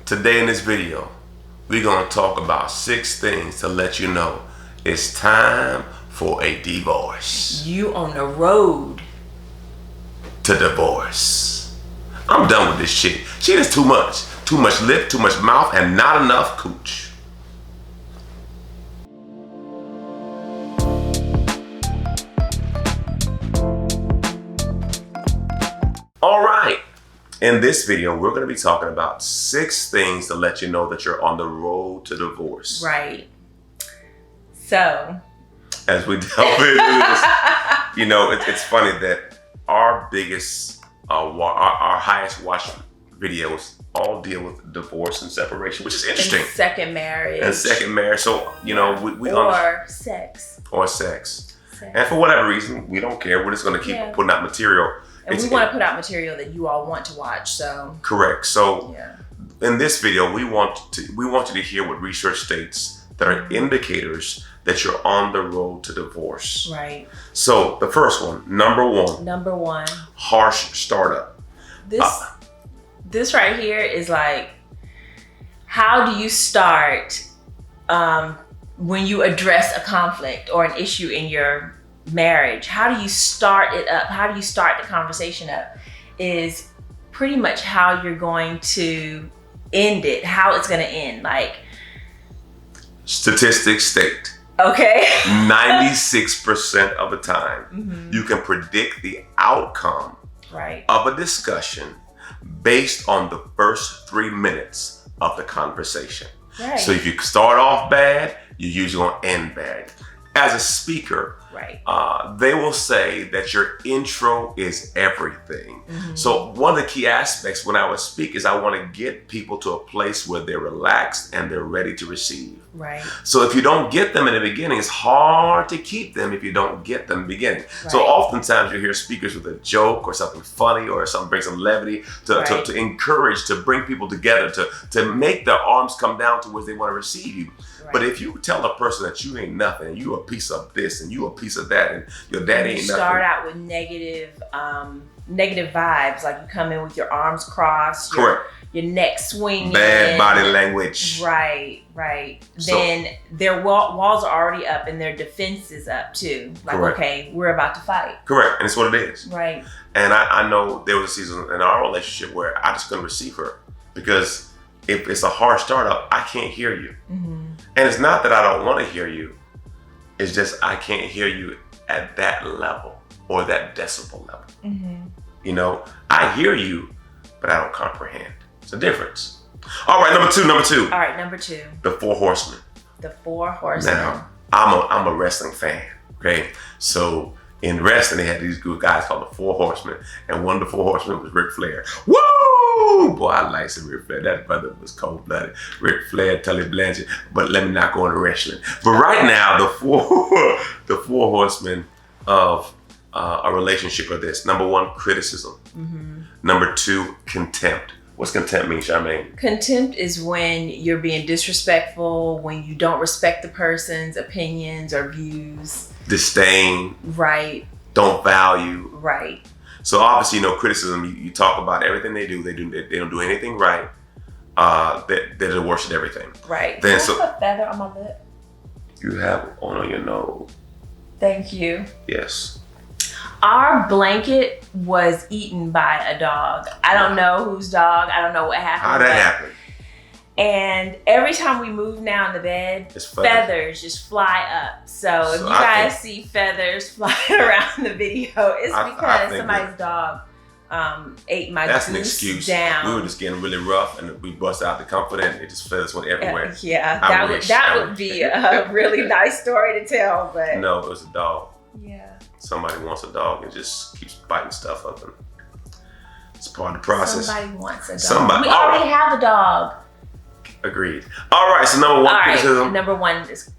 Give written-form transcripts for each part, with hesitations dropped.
Today in this video, we're going to talk about 6 things to let you know it's time for a divorce. You on the road to divorce. I'm done with this shit. Shit is too much. Too much lip, too much mouth, and not enough cooch. All right. In this video, we're going to be talking about 6 things to let you know that you're on the road to divorce. Right. So, as we delve into this, you know, it's funny that our biggest, our highest watch videos all deal with divorce and separation, which is interesting. And second marriage. So, you know, we or sex. Or sex. And for whatever reason, we don't care. We're just going to keep putting out material. And we want to put out material that you all want to watch. So correct. So in this video, we want you to hear what research states that are indicators that you're on the road to divorce. Right. So the first one, number one, harsh startup. This right here is like, how do you start when you address a conflict or an issue in your marriage? How do you start it up? How do you start the conversation up? Is pretty much how you're going to end it, how it's going to end. Like, statistics state, 96% of the time, you can predict the outcome of a discussion based on the first 3 minutes of the conversation. Right. So if you start off bad, you're usually going to end bad. As a speaker, they will say that your intro is everything. So one of the key aspects when I would speak is I want to get people to a place where they're relaxed and they're ready to receive. Right. So if you don't get them in the beginning, it's hard to keep them if you don't get them in the beginning. Right. So oftentimes you hear speakers with a joke or something funny or something brings some levity to encourage, to bring people together, to make their arms come down to where they want to receive you. Right. But if you tell a person that you ain't nothing, and you a piece of this and you a piece of that, and your daddy ain't nothing. Start out with negative vibes, like you come in with your arms crossed, your neck swinging, bad body language. Right. Then their walls are already up and their defense is up too. Like, okay, we're about to fight. Correct, and it's what it is. Right. And I know there was a season in our relationship where I just couldn't receive her because if it's a hard startup, I can't hear you. And it's not that I don't want to hear you. It's just I can't hear you at that level or that decibel level. You know, I hear you, but I don't comprehend. It's a difference. All right, number two. All right, number 2. The 4 horsemen. The 4 horsemen. Now, I'm a wrestling fan, okay? So in wrestling, they had these good guys called the 4 horsemen, and one of the 4 horsemen was Ric Flair. Woo! Boy, I like some Ric Flair. That brother was cold-blooded. Ric Flair, Tully Blanchard, but let me not go into wrestling. But right now, the four horsemen of a relationship are this. Number 1, criticism. Number 2, contempt. What's contempt mean, Charmaine? Contempt is when you're being disrespectful, when you don't respect the person's opinions or views. Disdain. Right. Don't value. Right. So obviously, you know, criticism, you talk about everything they do. They don't do anything right. They're the worst at everything. Right. Then, Can I have a feather on my lip? You have one on your nose. Thank you. Yes. Our blanket was eaten by a dog. I don't know whose dog. I don't know what happened. How'd that happen? And every time we move now in the bed, feathers just fly up. So if you guys see feathers flying around the video, it's because somebody's dog ate my That's goose an excuse. down. We were just getting really rough and we bust out the comfort and it just feathers went everywhere. That would be a really nice story to tell, but no, it was a dog. Yeah. Somebody wants a dog and just keeps biting stuff up, and it's part of the process. Somebody wants a dog. We already have a dog. Agreed. All right, so number 1, criticism. Number 1 is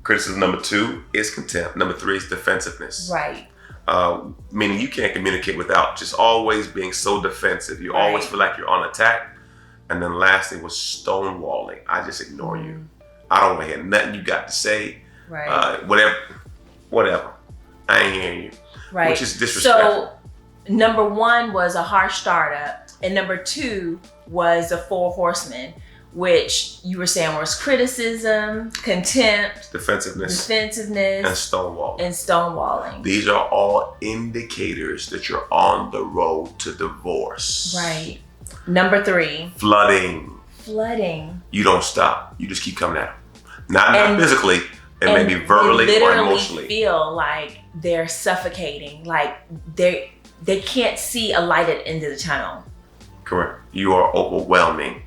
criticism. Number 2 is contempt. Number 3 is defensiveness. Right. Meaning you can't communicate without just always being so defensive. You always feel like you're on attack. And then lastly was stonewalling. I just ignore you. I don't want to hear nothing you got to say. Right. Whatever. I ain't hearing you. Right. Which is disrespectful. So number 1 was a harsh startup, and number 2 was the 4 horsemen, which you were saying was criticism, contempt, defensiveness, and stonewalling. These are all indicators that you're on the road to divorce. Right. Number 3. Flooding. You don't stop. You just keep coming at them. Not physically, and maybe verbally or emotionally. Feel like they're suffocating, like they can't see a light at the end of the tunnel. Correct. You are overwhelming.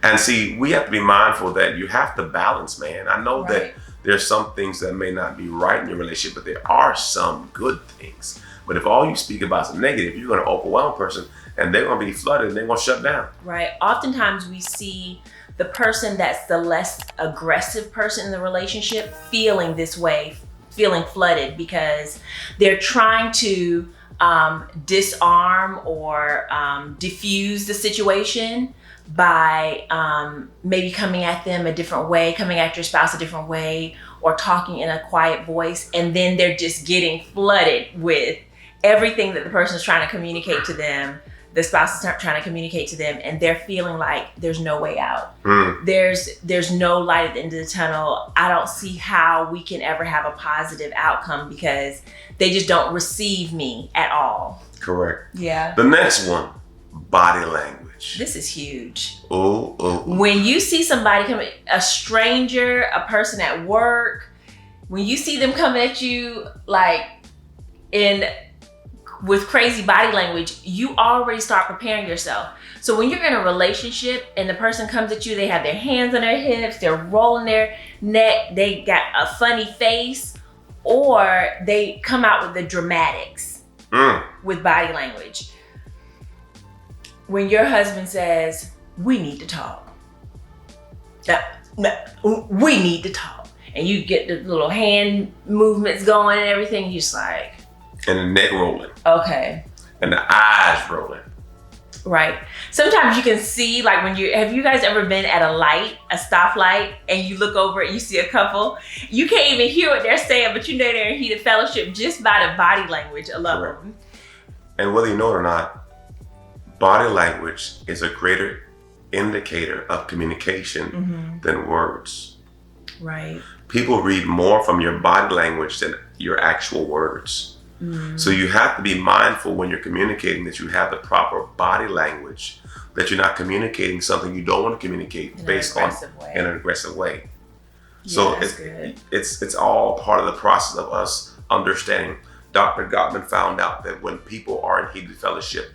And see, we have to be mindful that you have to balance, man. I know that there's some things that may not be right in your relationship, but there are some good things. But if all you speak about is negative, you're going to overwhelm a person and they're going to be flooded and they're going to shut down. Right. Oftentimes we see the person that's the less aggressive person in the relationship feeling this way, feeling flooded, because they're trying to disarm or diffuse the situation by maybe coming at them a different way, coming at your spouse a different way, or talking in a quiet voice, and then they're just getting flooded with everything that the person is trying to communicate to them. The spouse is trying to communicate to them, and they're feeling like there's no way out. There's no light at the end of the tunnel. I don't see how we can ever have a positive outcome because they just don't receive me at all. Correct. Yeah. The next one, body language. This is huge. Oh. When you see somebody coming, a stranger, a person at work, when you see them coming at you like with crazy body language, you already start preparing yourself. So when you're in a relationship and the person comes at you, they have their hands on their hips, they're rolling their neck, they got a funny face, or they come out with the dramatics with body language. When your husband says, "We need to talk," we need to talk, and you get the little hand movements going and everything, you're just like, and the neck rolling. Okay. And the eyes rolling. Right. Sometimes you can see, like have you guys ever been at a stoplight, and you look over and you see a couple? You can't even hear what they're saying, but you know they're in heated fellowship just by the body language alone. And whether you know it or not, body language is a greater indicator of communication than words. Right. People read more from your body language than your actual words. So you have to be mindful when you're communicating that you have the proper body language, that you're not communicating something you don't want to communicate based on in an aggressive way. So it's all part of the process of us understanding. Dr. Gottman found out that when people are in heated fellowship,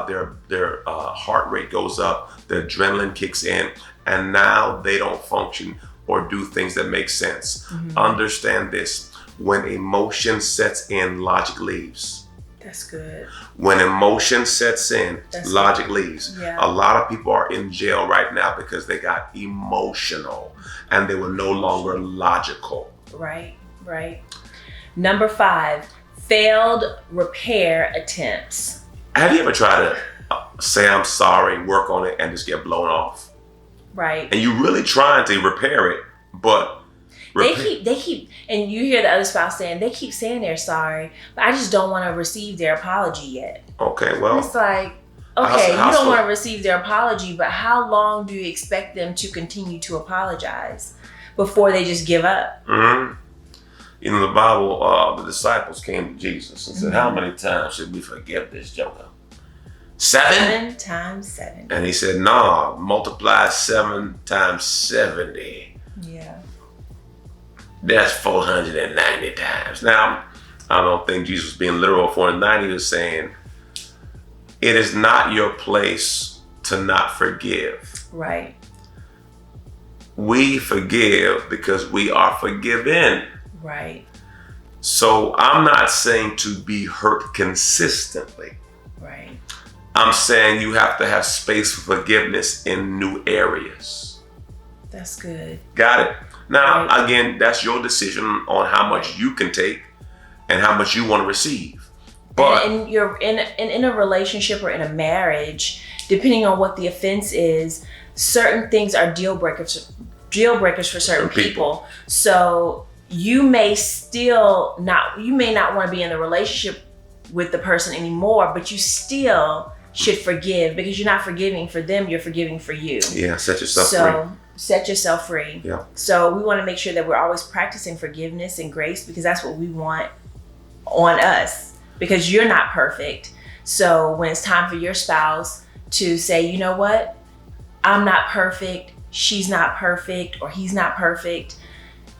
their heart rate goes up, the adrenaline kicks in, and now they don't function or do things that make sense. Understand this. When emotion sets in, logic leaves. That's good. When emotion sets in, logic leaves. Yeah. A lot of people are in jail right now because they got emotional and they were no longer logical. Right. Number 5, failed repair attempts. Have you ever tried to say I'm sorry, work on it, and just get blown off? Right. And you're really trying to repair it, but they keep, and you hear the other spouse saying, they keep saying they're sorry, but I just don't want to receive their apology yet. Okay, well. It's like, okay, you don't want to receive their apology, but how long do you expect them to continue to apologize before they just give up? In the Bible, the disciples came to Jesus and said, how many times should we forgive this joker? 7? 7 times 7. And he said, no, multiply 7 times 70. Yeah. That's 490 times. Now, I don't think Jesus was being literal. 490, he was saying, it is not your place to not forgive. Right. We forgive because we are forgiven. Right. So I'm not saying to be hurt consistently. Right. I'm saying you have to have space for forgiveness in new areas. That's good. Got it? Now, again, that's your decision on how much you can take and how much you want to receive. But and you're in a relationship or in a marriage, depending on what the offense is, certain things are deal breakers for certain people. So you may not want to be in the relationship with the person anymore, but you still should forgive, because you're not forgiving for them, you're forgiving for you. Yeah, set yourself free. Set yourself free. Yeah. So we want to make sure that we're always practicing forgiveness and grace, because that's what we want on us, because you're not perfect. So when it's time for your spouse to say, you know what, I'm not perfect, she's not perfect, or he's not perfect,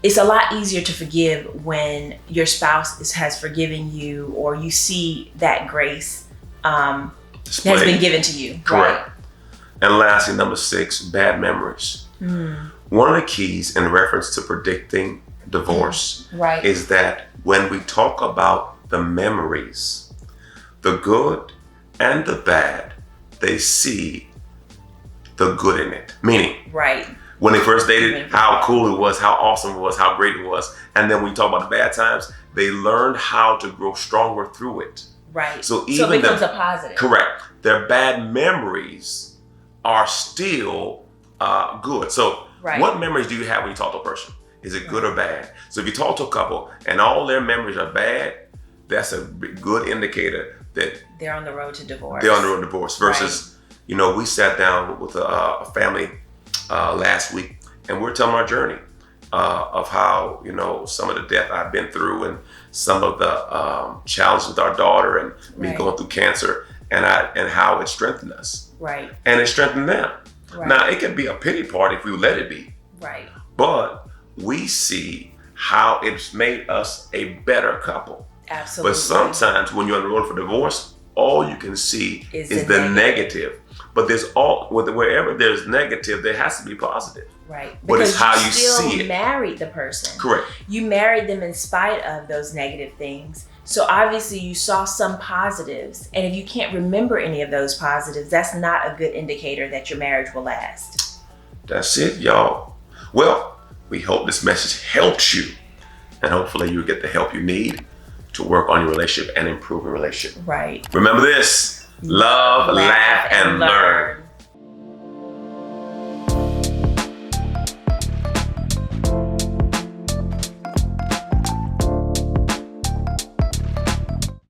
it's a lot easier to forgive when your spouse has forgiven you, or you see that grace has been given to you. Correct. Right? And lastly, number 6, bad memories. One of the keys in reference to predicting divorce is that when we talk about the memories, the good and the bad, they see the good in it. Meaning, when they first dated, how cool it was, how awesome it was, how great it was. And then when you talk about the bad times, they learned how to grow stronger through it. Right. So even it becomes a positive. Correct. Their bad memories are still good. So what memories do you have when you talk to a person? Is it good or bad? So if you talk to a couple and all their memories are bad, that's a good indicator that they're on the road to divorce. They're on the road to divorce. Versus, you know, we sat down with a family last week, and we're telling our journey of how, you know, some of the death I've been through, and some of the challenges with our daughter, and me going through cancer, and how it strengthened us. Right. And it strengthened them. Right. Now, it could be a pity party if we let it be. Right. But we see how it's made us a better couple. Absolutely. But sometimes when you're on the road for divorce, all you can see is the negative. But wherever there's negative, there has to be positive. Right. But because it's how you still see it. Married the person. Correct. You married them in spite of those negative things. So obviously you saw some positives. And if you can't remember any of those positives, that's not a good indicator that your marriage will last. That's it, y'all. Well, we hope this message helps you. And hopefully you'll get the help you need to work on your relationship and improve your relationship. Right. Remember this: love lasts.